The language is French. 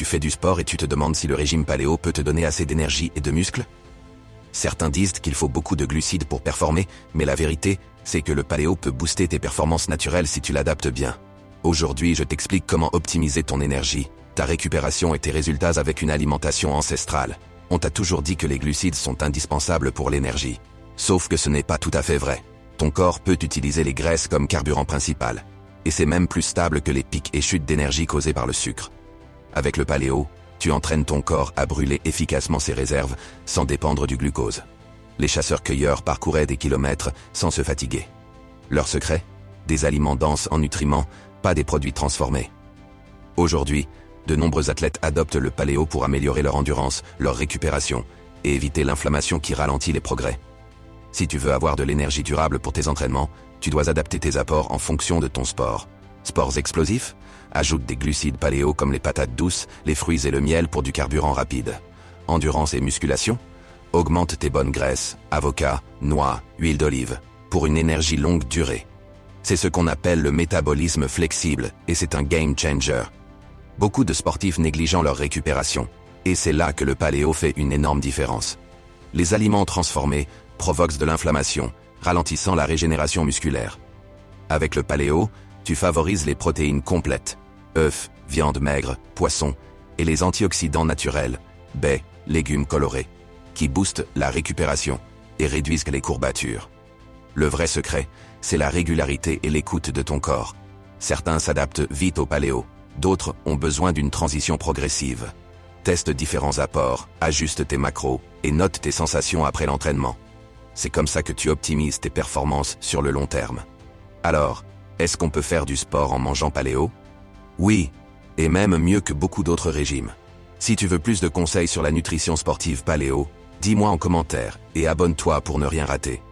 Tu fais du sport et tu te demandes si le régime paléo peut te donner assez d'énergie et de muscles? Certains disent qu'il faut beaucoup de glucides pour performer, mais la vérité, c'est que le paléo peut booster tes performances naturelles si tu l'adaptes bien. Aujourd'hui, je t'explique comment optimiser ton énergie, ta récupération et tes résultats avec une alimentation ancestrale. On t'a toujours dit que les glucides sont indispensables pour l'énergie. Sauf que ce n'est pas tout à fait vrai. Ton corps peut utiliser les graisses comme carburant principal. Et c'est même plus stable que les pics et chutes d'énergie causées par le sucre. Avec le paléo, tu entraînes ton corps à brûler efficacement ses réserves sans dépendre du glucose. Les chasseurs-cueilleurs parcouraient des kilomètres sans se fatiguer. Leur secret? Des aliments denses en nutriments, pas des produits transformés. Aujourd'hui, de nombreux athlètes adoptent le paléo pour améliorer leur endurance, leur récupération et éviter l'inflammation qui ralentit les progrès. Si tu veux avoir de l'énergie durable pour tes entraînements, tu dois adapter tes apports en fonction de ton sport. Sports explosifs? Ajoute des glucides paléo comme les patates douces, les fruits et le miel pour du carburant rapide. Endurance et musculation? Augmente tes bonnes graisses, avocats, noix, huile d'olive, pour une énergie longue durée. C'est ce qu'on appelle le métabolisme flexible et c'est un game changer. Beaucoup de sportifs négligeant leur récupération, et c'est là que le paléo fait une énorme différence. Les aliments transformés provoquent de l'inflammation, ralentissant la régénération musculaire. Avec le paléo, tu favorises les protéines complètes, œufs, viande maigre, poissons, et les antioxydants naturels, baies, légumes colorés, qui boostent la récupération et réduisent les courbatures. Le vrai secret, c'est la régularité et l'écoute de ton corps. Certains s'adaptent vite au paléo, d'autres ont besoin d'une transition progressive. Teste différents apports, ajuste tes macros et note tes sensations après l'entraînement. C'est comme ça que tu optimises tes performances sur le long terme. Alors, est-ce qu'on peut faire du sport en mangeant paléo? Oui, et même mieux que beaucoup d'autres régimes. Si tu veux plus de conseils sur la nutrition sportive paléo, dis-moi en commentaire et abonne-toi pour ne rien rater.